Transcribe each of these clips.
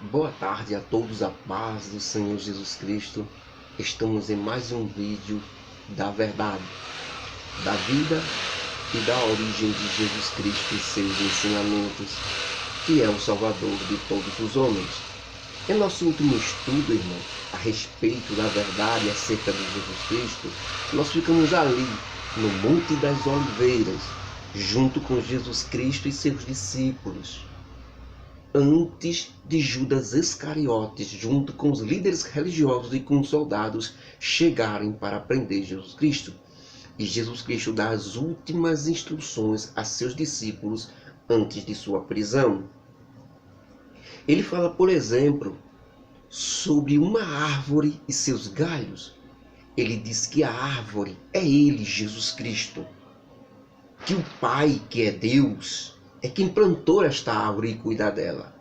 Boa tarde a todos, a paz do Senhor Jesus Cristo. Estamos em mais um vídeo da verdade, da vida e da origem de Jesus Cristo e seus ensinamentos, que é o Salvador de todos os homens. Em nosso último estudo, irmão, a respeito da verdade acerca de Jesus Cristo, nós ficamos ali, no Monte das Oliveiras, junto com Jesus Cristo e seus discípulos, antes de Judas Iscariotes, junto com os líderes religiosos e com os soldados, chegarem para prender Jesus Cristo. E Jesus Cristo dá as últimas instruções a seus discípulos antes de sua prisão. Ele fala, por exemplo, sobre uma árvore e seus galhos. Ele diz que a árvore é ele, Jesus Cristo. Que o Pai, que é Deus, é quem plantou esta árvore e cuida dela.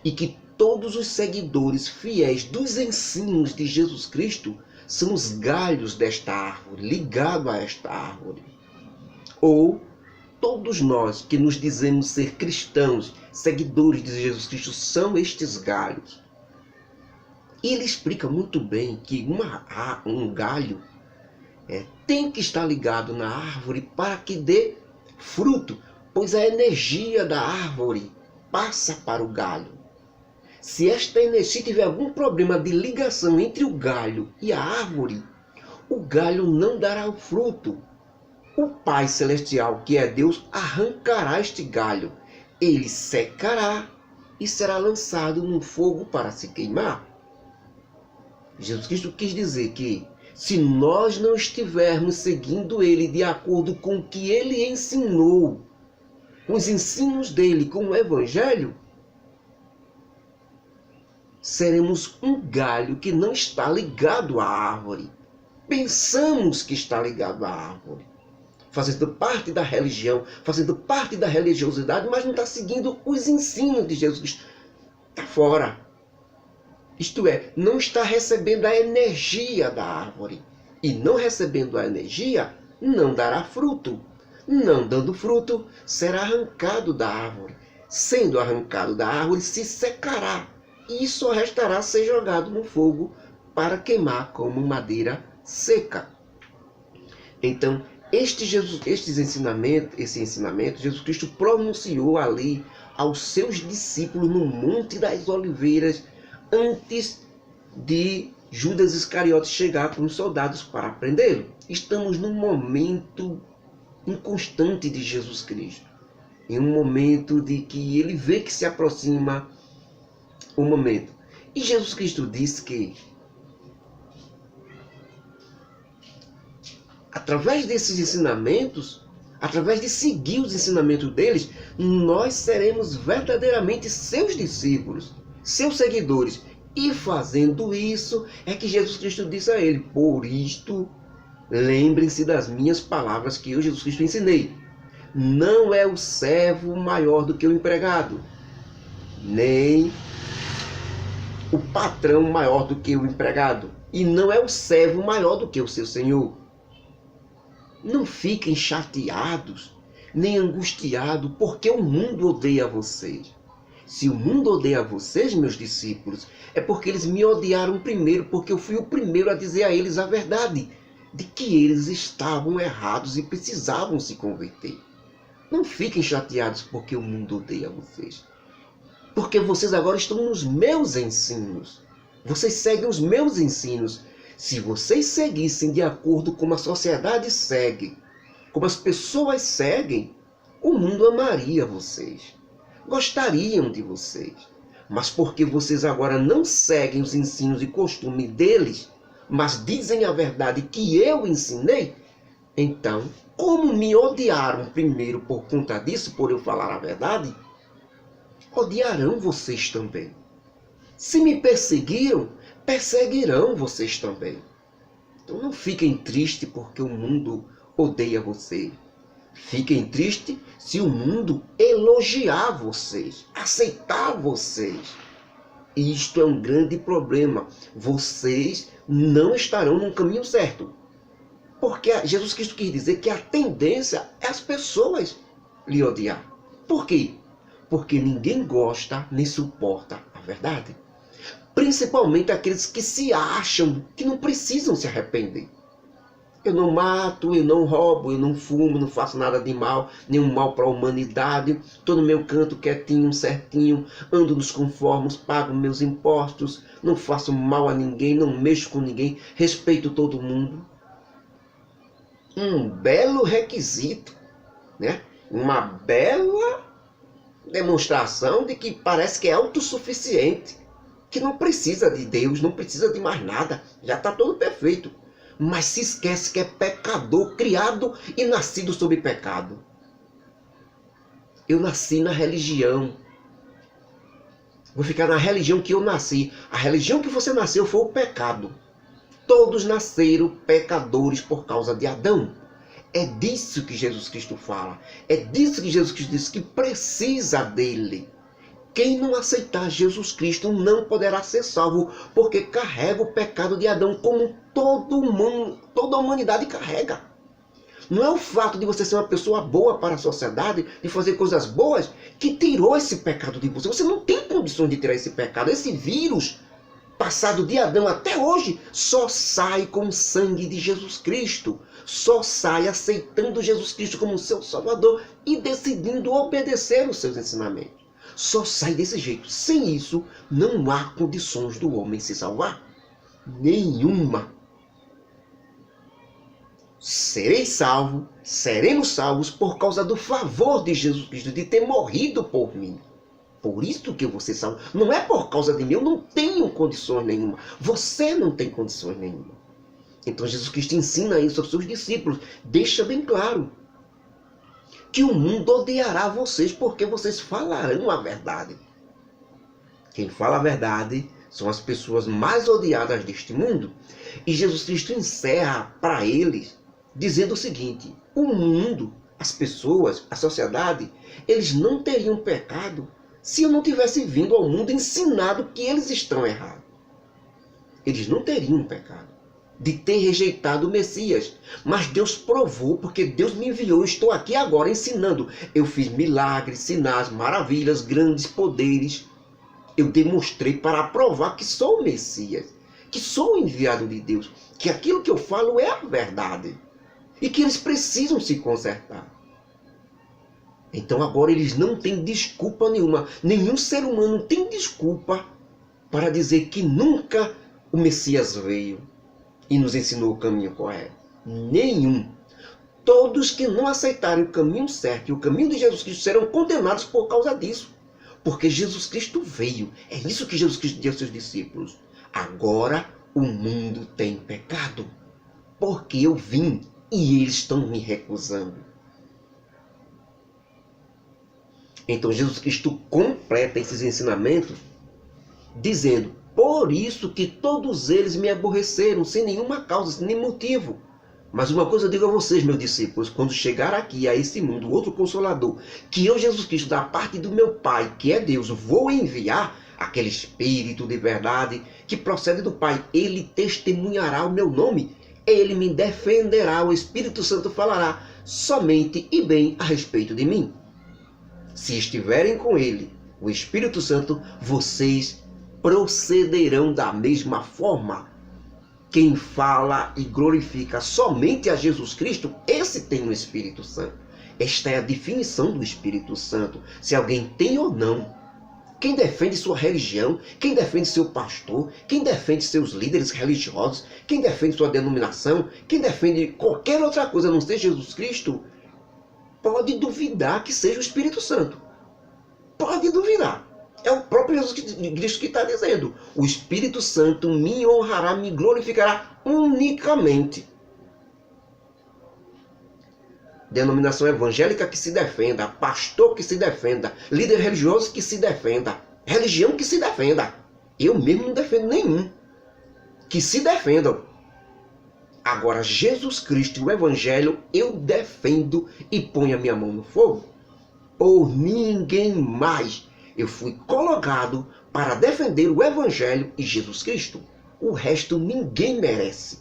E que todos os seguidores fiéis dos ensinos de Jesus Cristo são os galhos desta árvore, ligados a esta árvore. Ou todos nós que nos dizemos ser cristãos, seguidores de Jesus Cristo, são estes galhos. E ele explica muito bem que um galho tem que estar ligado na árvore para que dê fruto, pois a energia da árvore passa para o galho. Se esta energia tiver algum problema de ligação entre o galho e a árvore, o galho não dará o fruto. O Pai Celestial, que é Deus, arrancará este galho. Ele secará e será lançado no fogo para se queimar. Jesus Cristo quis dizer que, se nós não estivermos seguindo Ele de acordo com o que Ele ensinou, com os ensinos dele, com o Evangelho, seremos um galho que não está ligado à árvore. Pensamos que está ligado à árvore, fazendo parte da religião, fazendo parte da religiosidade, mas não está seguindo os ensinos de Jesus Cristo. Está fora. Isto é, não está recebendo a energia da árvore. E não recebendo a energia, não dará fruto. Não dando fruto, será arrancado da árvore. Sendo arrancado da árvore, se secará. E só restará ser jogado no fogo para queimar como madeira seca. Então, esse ensinamento, Jesus Cristo pronunciou ali aos seus discípulos no Monte das Oliveiras, antes de Judas Iscariotes chegar com os soldados para prendê-lo. Estamos num momento inconstante de Jesus Cristo, em um momento de que ele vê que se aproxima o momento. E Jesus Cristo diz que, através desses ensinamentos, através de seguir os ensinamentos deles, nós seremos verdadeiramente seus discípulos, seus seguidores. E fazendo isso, é que Jesus Cristo disse a ele: por isto, lembrem-se das minhas palavras que eu, Jesus Cristo, ensinei. Não é o servo maior do que o empregado, nem o patrão maior do que o empregado, e não é o servo maior do que o seu senhor. Não fiquem chateados, nem angustiados, porque o mundo odeia vocês. Se o mundo odeia vocês, meus discípulos, é porque eles me odiaram primeiro, porque eu fui o primeiro a dizer a eles a verdade, de que eles estavam errados e precisavam se converter. Não fiquem chateados porque o mundo odeia vocês. Porque vocês agora estão nos meus ensinos. Vocês seguem os meus ensinos. Se vocês seguissem de acordo com a sociedade segue, como as pessoas seguem, o mundo amaria vocês. Gostariam de vocês. Mas porque vocês agora não seguem os ensinos e costumes deles, mas dizem a verdade que eu ensinei, então, como me odiaram primeiro por conta disso, por eu falar a verdade, odiarão vocês também. Se me perseguiram, perseguirão vocês também. Então não fiquem tristes porque o mundo odeia vocês. Fiquem tristes se o mundo elogiar vocês, aceitar vocês. Isto é um grande problema. Vocês não estarão no caminho certo. Porque Jesus Cristo quis dizer que a tendência é as pessoas lhe odiar. Por quê? Porque ninguém gosta nem suporta a verdade? Principalmente aqueles que se acham que não precisam se arrepender. Eu não mato, eu não roubo, eu não fumo, não faço nada de mal, nenhum mal para a humanidade. Estou no meu canto quietinho, certinho, ando nos conformes, pago meus impostos, não faço mal a ninguém, não mexo com ninguém, respeito todo mundo. Um belo requisito, né? Uma bela demonstração de que parece que é autossuficiente, que não precisa de Deus, não precisa de mais nada, já está todo perfeito. Mas se esquece que é pecador, criado e nascido sob pecado. Eu nasci na religião. Vou ficar na religião que eu nasci. A religião que você nasceu foi o pecado. Todos nasceram pecadores por causa de Adão. É disso que Jesus Cristo fala. É disso que Jesus Cristo diz que precisa dele. Quem não aceitar Jesus Cristo não poderá ser salvo, porque carrega o pecado de Adão como todo mundo, toda a humanidade carrega. Não é o fato de você ser uma pessoa boa para a sociedade, de fazer coisas boas, que tirou esse pecado de você. Você não tem condições de tirar esse pecado. Esse vírus, passado de Adão até hoje, só sai com o sangue de Jesus Cristo. Só sai aceitando Jesus Cristo como seu Salvador e decidindo obedecer os seus ensinamentos. Só sai desse jeito. Sem isso, não há condições do homem se salvar. Nenhuma. Serei salvo, seremos salvos por causa do favor de Jesus Cristo, de ter morrido por mim. Por isso que eu vou ser salvo. Não é por causa de mim, eu não tenho condições nenhuma. Você não tem condições nenhuma. Então Jesus Cristo ensina isso aos seus discípulos. Deixa bem claro que o mundo odiará vocês porque vocês falarão a verdade. Quem fala a verdade são as pessoas mais odiadas deste mundo. E Jesus Cristo encerra para eles dizendo o seguinte: o mundo, as pessoas, a sociedade, eles não teriam pecado se eu não tivesse vindo ao mundo ensinado que eles estão errados. Eles não teriam pecado de ter rejeitado o Messias. Mas Deus provou, porque Deus me enviou. Estou aqui agora ensinando. Eu fiz milagres, sinais, maravilhas, grandes poderes. Eu demonstrei para provar que sou o Messias, que sou o enviado de Deus, que aquilo que eu falo é a verdade e que eles precisam se consertar. Então agora eles não têm desculpa nenhuma. Nenhum ser humano tem desculpa para dizer que nunca o Messias veio e nos ensinou o caminho correto. Nenhum. Todos que não aceitarem o caminho certo e o caminho de Jesus Cristo serão condenados por causa disso. Porque Jesus Cristo veio. É isso que Jesus Cristo disse aos seus discípulos. Agora o mundo tem pecado, porque eu vim e eles estão me recusando. Então Jesus Cristo completa esses ensinamentos dizendo: por isso que todos eles me aborreceram, sem nenhuma causa, sem nenhum motivo. Mas uma coisa eu digo a vocês, meus discípulos: quando chegar aqui a esse mundo, outro Consolador, que eu, Jesus Cristo, da parte do meu Pai, que é Deus, vou enviar, aquele Espírito de verdade que procede do Pai, ele testemunhará o meu nome, ele me defenderá, o Espírito Santo falará somente e bem a respeito de mim. Se estiverem com ele, o Espírito Santo, vocês procederão da mesma forma. Quem fala e glorifica somente a Jesus Cristo, esse tem o Espírito Santo. Esta é a definição do Espírito Santo, se alguém tem ou não. Quem defende sua religião, quem defende seu pastor, quem defende seus líderes religiosos, quem defende sua denominação, quem defende qualquer outra coisa a não ser Jesus Cristo, pode duvidar que seja o Espírito Santo. Pode duvidar. É o próprio Jesus Cristo que está dizendo: o Espírito Santo me honrará, me glorificará unicamente. Denominação evangélica que se defenda, pastor que se defenda, líder religioso que se defenda, religião que se defenda. Eu mesmo não defendo nenhum. Que se defendam. Agora, Jesus Cristo e o Evangelho eu defendo e ponho a minha mão no fogo. Por ninguém mais. Eu fui colocado para defender o Evangelho e Jesus Cristo. O resto ninguém merece.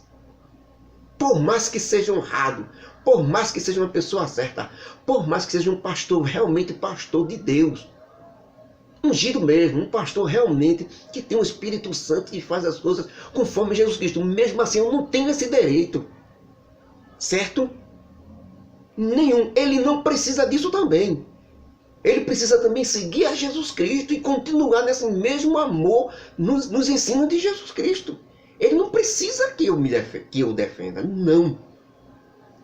Por mais que seja honrado, por mais que seja uma pessoa certa, por mais que seja um pastor, realmente pastor de Deus. ungido mesmo, um pastor realmente que tem o Espírito Santo e faz as coisas conforme Jesus Cristo. Mesmo assim, eu não tenho esse direito. Certo? Nenhum. Ele não precisa disso também. Ele precisa também seguir a Jesus Cristo e continuar nesse mesmo amor nos ensinos de Jesus Cristo. Ele não precisa que eu defenda. Não.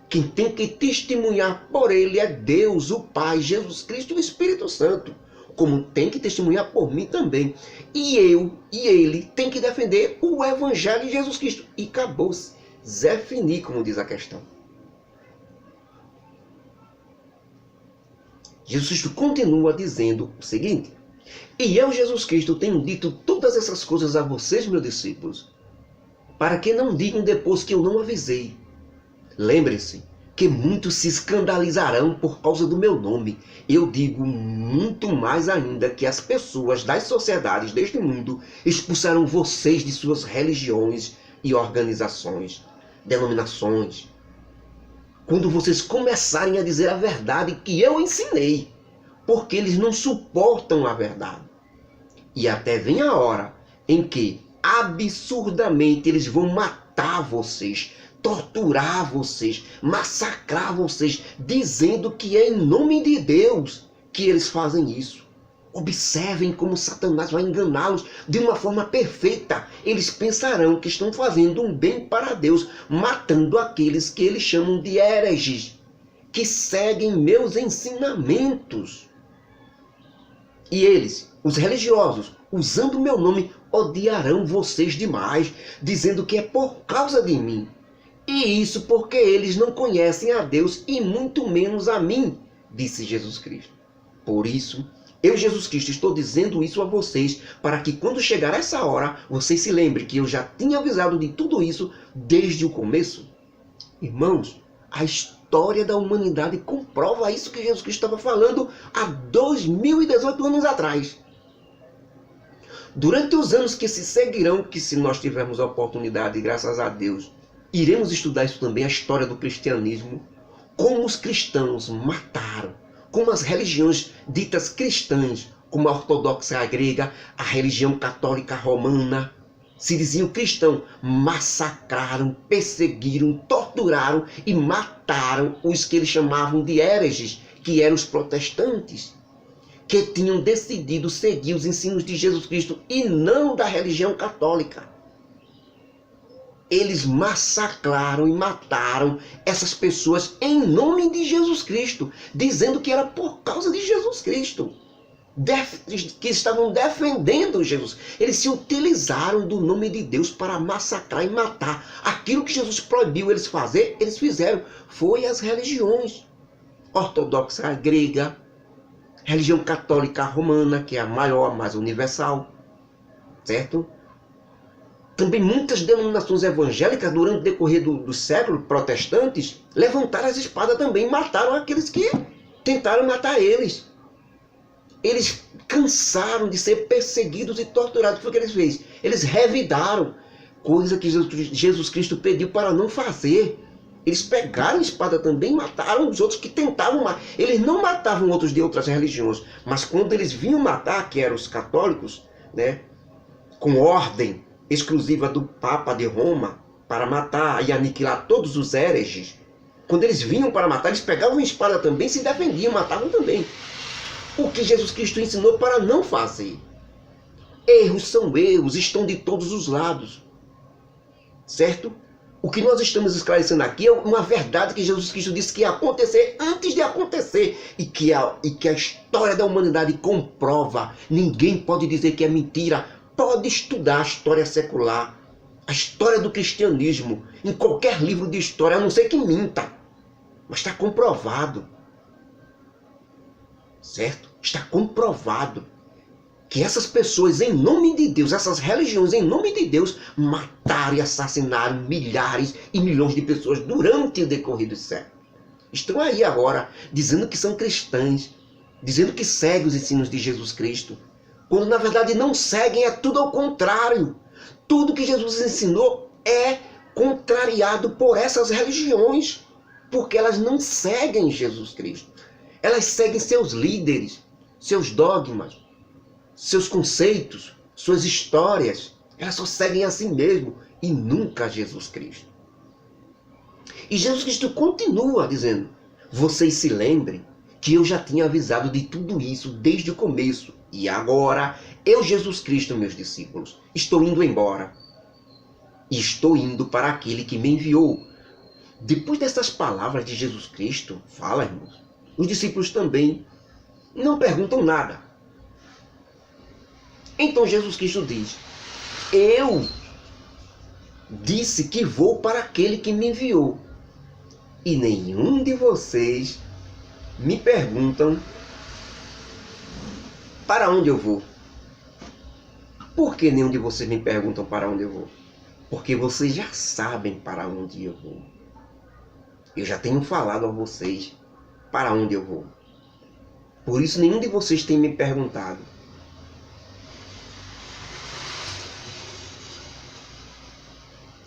Quem tem que testemunhar por ele é Deus, o Pai, Jesus Cristo e o Espírito Santo. Como tem que testemunhar por mim também. E eu e ele tem que defender o Evangelho de Jesus Cristo. E acabou-se. Zé fini, como diz a questão. Jesus Cristo continua dizendo o seguinte: e eu, Jesus Cristo, tenho dito todas essas coisas a vocês, meus discípulos, para que não digam depois que eu não avisei. Lembre-se que muitos se escandalizarão por causa do meu nome. Eu digo muito mais ainda, que as pessoas das sociedades deste mundo expulsarão vocês de suas religiões e organizações, denominações, quando vocês começarem a dizer a verdade que eu ensinei, porque eles não suportam a verdade. E até vem a hora em que absurdamente eles vão matar vocês, torturar vocês, massacrar vocês, dizendo que é em nome de Deus que eles fazem isso. Observem como Satanás vai enganá-los de uma forma perfeita. Eles pensarão que estão fazendo um bem para Deus, matando aqueles que eles chamam de hereges, que seguem meus ensinamentos. E eles, os religiosos, usando o meu nome, odiarão vocês demais, dizendo que é por causa de mim. E isso porque eles não conhecem a Deus e muito menos a mim, disse Jesus Cristo. Por isso, eu, Jesus Cristo, estou dizendo isso a vocês, para que quando chegar essa hora, vocês se lembrem que eu já tinha avisado de tudo isso desde o começo. Irmãos, a história da humanidade comprova isso que Jesus Cristo estava falando há 2018 anos atrás. Durante os anos que se seguirão, que se nós tivermos a oportunidade, graças a Deus, iremos estudar isso também, a história do cristianismo, como os cristãos mataram, como as religiões ditas cristãs, como a ortodoxa grega, a religião católica romana, se diziam cristão, massacraram, perseguiram, torturaram e mataram os que eles chamavam de hereges, que eram os protestantes, que tinham decidido seguir os ensinos de Jesus Cristo e não da religião católica. Eles massacraram e mataram essas pessoas em nome de Jesus Cristo, dizendo que era por causa de Jesus Cristo, que estavam defendendo Jesus. Eles se utilizaram do nome de Deus para massacrar e matar. Aquilo que Jesus proibiu eles fazer, eles fizeram. Foi as religiões ortodoxa grega, religião católica romana, que é a maior, a mais universal, certo? Também muitas denominações evangélicas, durante o decorrer do século, protestantes, levantaram as espadas também e mataram aqueles que tentaram matar eles. Eles cansaram de ser perseguidos e torturados. O que eles fez? Eles revidaram, coisa que Jesus Cristo pediu para não fazer. Eles pegaram a espada também e mataram os outros que tentavam matar. Eles não matavam outros de outras religiões, mas quando eles vinham matar, que eram os católicos, né, com ordem exclusiva do Papa de Roma, para matar e aniquilar todos os hereges, quando eles vinham para matar, eles pegavam a espada também, se defendiam, matavam também. O que Jesus Cristo ensinou para não fazer. Erros são erros, estão de todos os lados. Certo? O que nós estamos esclarecendo aqui é uma verdade que Jesus Cristo disse que ia acontecer antes de acontecer. E que a história da humanidade comprova. Ninguém pode dizer que é mentira. Pode estudar a história secular, a história do cristianismo, em qualquer livro de história, a não ser que minta. Mas está comprovado. Certo? Está comprovado que essas pessoas, em nome de Deus, essas religiões, em nome de Deus, mataram e assassinaram milhares e milhões de pessoas durante o decorrer dos séculos. Estão aí agora, dizendo que são cristãs, dizendo que seguem os ensinos de Jesus Cristo, quando na verdade não seguem, é tudo ao contrário. Tudo que Jesus ensinou é contrariado por essas religiões, porque elas não seguem Jesus Cristo. Elas seguem seus líderes, seus dogmas, seus conceitos, suas histórias, elas só seguem a si mesmo e nunca a Jesus Cristo. E Jesus Cristo continua dizendo: vocês se lembrem que eu já tinha avisado de tudo isso desde o começo. E agora, eu, Jesus Cristo, meus discípulos, estou indo embora. E estou indo para aquele que me enviou. Depois dessas palavras de Jesus Cristo, fala, irmãos, os discípulos também não perguntam nada. Então Jesus Cristo diz: eu disse que vou para aquele que me enviou. E nenhum de vocês me perguntam para onde eu vou. Por que nenhum de vocês me perguntam para onde eu vou? Porque vocês já sabem para onde eu vou. Eu já tenho falado a vocês para onde eu vou. Por isso nenhum de vocês tem me perguntado.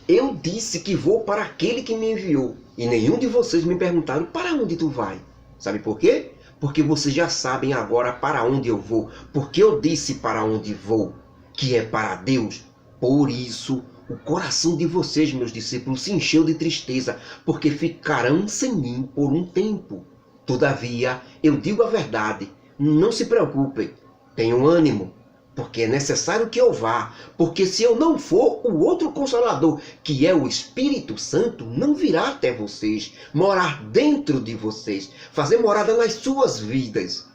Eu disse que vou para aquele que me enviou. E nenhum de vocês me perguntaram para onde tu vai. Sabe por quê? Porque vocês já sabem agora para onde eu vou. Porque eu disse para onde vou, que é para Deus. Por isso, o coração de vocês, meus discípulos, se encheu de tristeza, porque ficarão sem mim por um tempo. Todavia, eu digo a verdade, não se preocupem, tenham ânimo, porque é necessário que eu vá, porque se eu não for, o outro Consolador, que é o Espírito Santo, não virá até vocês, morar dentro de vocês, fazer morada nas suas vidas.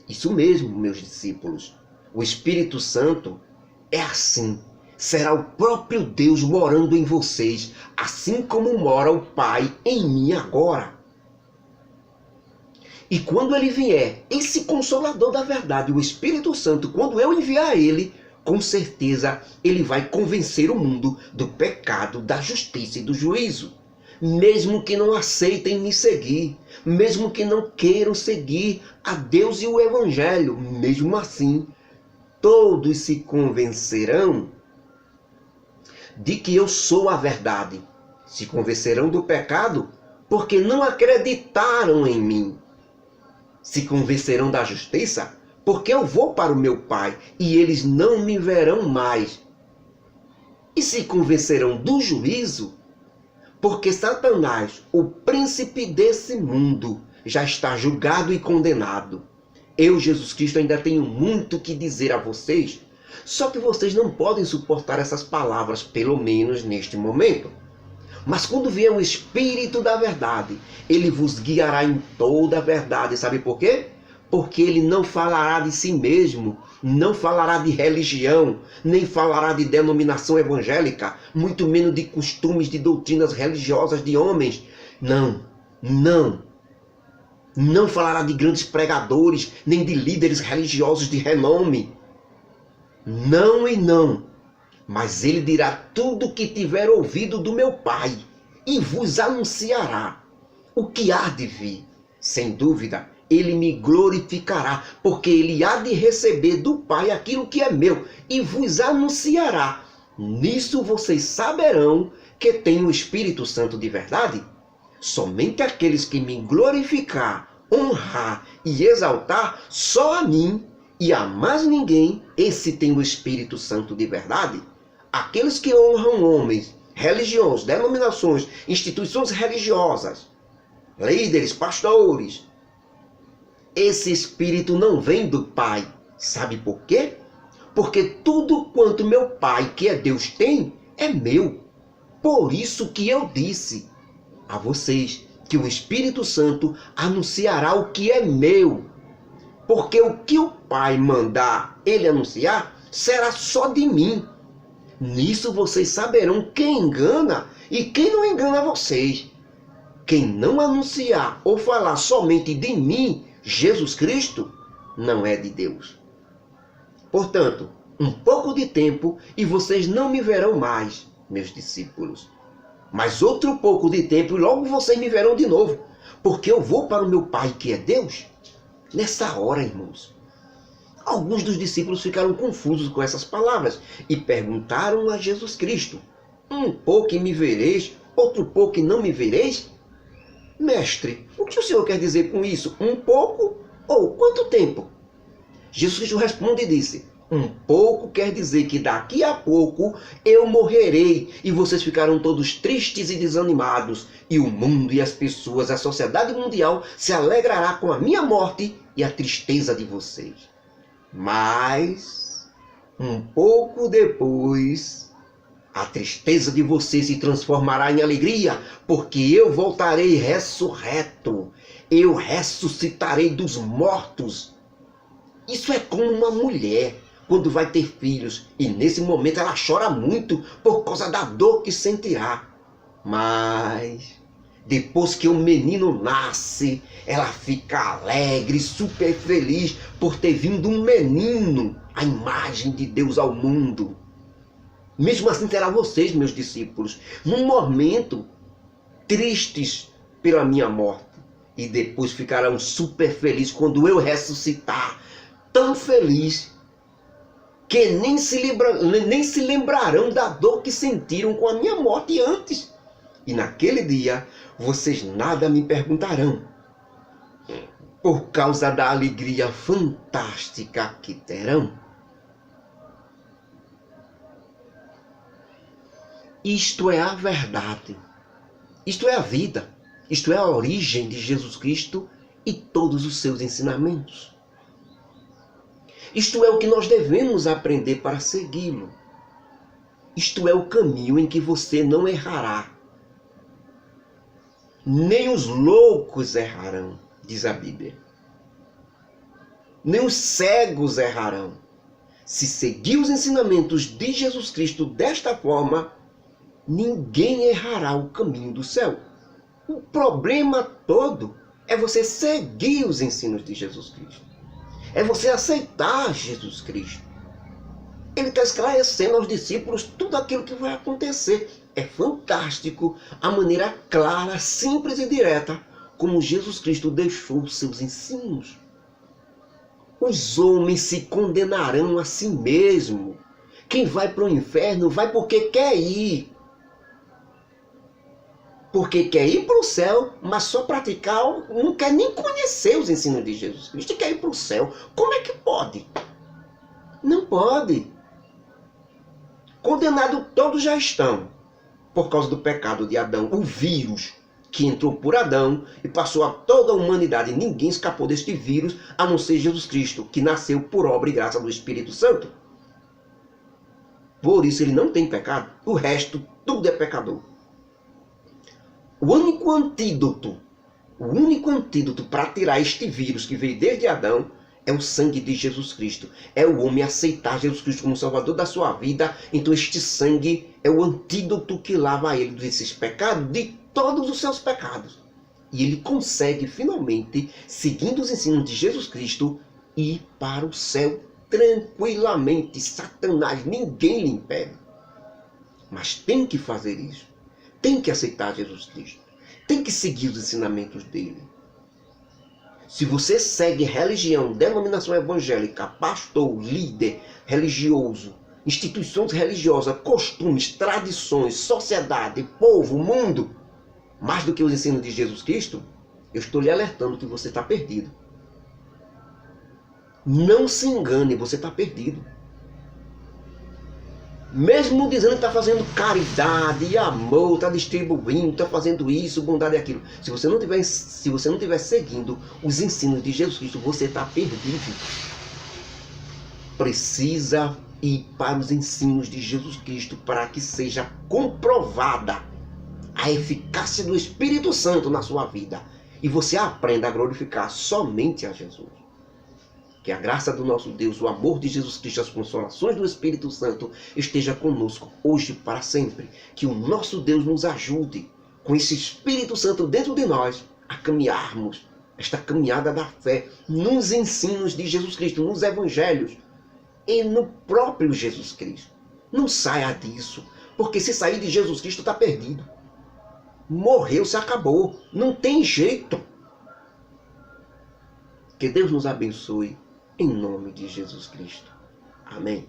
Isso mesmo, meus discípulos, o Espírito Santo é assim. Será o próprio Deus morando em vocês, assim como mora o Pai em mim agora. E quando ele vier, esse Consolador da verdade, o Espírito Santo, quando eu enviar ele, com certeza ele vai convencer o mundo do pecado, da justiça e do juízo. Mesmo que não aceitem me seguir, mesmo que não queiram seguir a Deus e o Evangelho, mesmo assim, todos se convencerão de que eu sou a verdade. Se convencerão do pecado porque não acreditaram em mim. Se convencerão da justiça porque eu vou para o meu Pai e eles não me verão mais. E se convencerão do juízo porque Satanás, o príncipe desse mundo, já está julgado e condenado. Eu, Jesus Cristo, ainda tenho muito que dizer a vocês. Só que vocês não podem suportar essas palavras, pelo menos neste momento. Mas quando vier o Espírito da verdade, ele vos guiará em toda a verdade. Sabe por quê? Porque ele não falará de si mesmo, não falará de religião, nem falará de denominação evangélica, muito menos de costumes, de doutrinas religiosas de homens. Não, não. Não falará de grandes pregadores, nem de líderes religiosos de renome. Não e não, mas ele dirá tudo o que tiver ouvido do meu Pai e vos anunciará o que há de vir. Sem dúvida, ele me glorificará, porque ele há de receber do Pai aquilo que é meu e vos anunciará. Nisso vocês saberão que tenho o Espírito Santo de verdade. Somente aqueles que me glorificar, honrar e exaltar, só a mim e a mais ninguém, esse tem o Espírito Santo de verdade. Aqueles que honram homens, religiões, denominações, instituições religiosas, líderes, pastores, esse Espírito não vem do Pai. Sabe por quê? Porque tudo quanto meu Pai, que é Deus, tem, é meu. Por isso que eu disse a vocês que o Espírito Santo anunciará o que é meu. Porque o que o Pai mandar ele anunciar será só de mim. Nisso vocês saberão quem engana e quem não engana vocês. Quem não anunciar ou falar somente de mim, Jesus Cristo, não é de Deus. Portanto, um pouco de tempo e vocês não me verão mais, meus discípulos. Mas outro pouco de tempo e logo vocês me verão de novo, porque eu vou para o meu Pai que é Deus. Nessa hora, irmãos, alguns dos discípulos ficaram confusos com essas palavras e perguntaram a Jesus Cristo: um pouco e me vereis, outro pouco e não me vereis? Mestre, o que o Senhor quer dizer com isso? Um pouco ou quanto tempo? Jesus Cristo responde e disse: um pouco quer dizer que daqui a pouco eu morrerei e vocês ficarão todos tristes e desanimados, e o mundo e as pessoas, a sociedade mundial se alegrará com a minha morte e a tristeza de vocês. Mas um pouco depois, a tristeza de vocês se transformará em alegria, porque eu voltarei ressurreto, eu ressuscitarei dos mortos. Isso é como uma mulher quando vai ter filhos, e nesse momento ela chora muito por causa da dor que sentirá. Mas depois que o menino nasce, ela fica alegre, super feliz por ter vindo um menino, a imagem de Deus ao mundo. Mesmo assim terá vocês, meus discípulos, num momento tristes pela minha morte, e depois ficarão super felizes quando eu ressuscitar, tão feliz que nem se lembrarão da dor que sentiram com a minha morte antes. E naquele dia vocês nada me perguntarão, por causa da alegria fantástica que terão. Isto é a verdade, isto é a vida, isto é a origem de Jesus Cristo e todos os seus ensinamentos. Isto é o que nós devemos aprender para segui-lo. Isto é o caminho em que você não errará. Nem os loucos errarão, diz a Bíblia. Nem os cegos errarão. Se seguir os ensinamentos de Jesus Cristo desta forma, ninguém errará o caminho do céu. O problema todo é você seguir os ensinos de Jesus Cristo. É você aceitar Jesus Cristo. Ele está esclarecendo aos discípulos tudo aquilo que vai acontecer. É fantástico a maneira clara, simples e direta como Jesus Cristo deixou os seus ensinos. Os homens se condenarão a si mesmo. Quem vai para o inferno vai porque quer ir. Porque quer ir para o céu, mas só praticar, não quer nem conhecer os ensinos de Jesus Cristo e quer ir para o céu. Como é que pode? Não pode. Condenados todos já estão, por causa do pecado de Adão, o vírus que entrou por Adão e passou a toda a humanidade. Ninguém escapou deste vírus, a não ser Jesus Cristo, que nasceu por obra e graça do Espírito Santo. Por isso ele não tem pecado, o resto tudo é pecador. O único antídoto para tirar este vírus que veio desde Adão é o sangue de Jesus Cristo. É o homem aceitar Jesus Cristo como Salvador da sua vida. Então este sangue é o antídoto que lava ele desses pecados, de todos os seus pecados. E ele consegue finalmente, seguindo os ensinos de Jesus Cristo, ir para o céu tranquilamente. Satanás, ninguém lhe impede. Mas tem que fazer isso. Tem que aceitar Jesus Cristo. Tem que seguir os ensinamentos dele. Se você segue religião, denominação evangélica, pastor, líder religioso, instituições religiosas, costumes, tradições, sociedade, povo, mundo, mais do que os ensinos de Jesus Cristo, eu estou lhe alertando que você está perdido. Não se engane, você está perdido. Mesmo dizendo que está fazendo caridade, amor, está distribuindo, está fazendo isso, bondade e aquilo. Se você não tiver seguindo os ensinos de Jesus Cristo, você está perdido. Precisa ir para os ensinos de Jesus Cristo para que seja comprovada a eficácia do Espírito Santo na sua vida. E você aprenda a glorificar somente a Jesus. Que a graça do nosso Deus, o amor de Jesus Cristo, as consolações do Espírito Santo esteja conosco hoje e para sempre. Que o nosso Deus nos ajude com esse Espírito Santo dentro de nós a caminharmos esta caminhada da fé nos ensinos de Jesus Cristo, nos evangelhos e no próprio Jesus Cristo. Não saia disso, porque se sair de Jesus Cristo está perdido. Morreu, se acabou. Não tem jeito. Que Deus nos abençoe. Em nome de Jesus Cristo. Amém.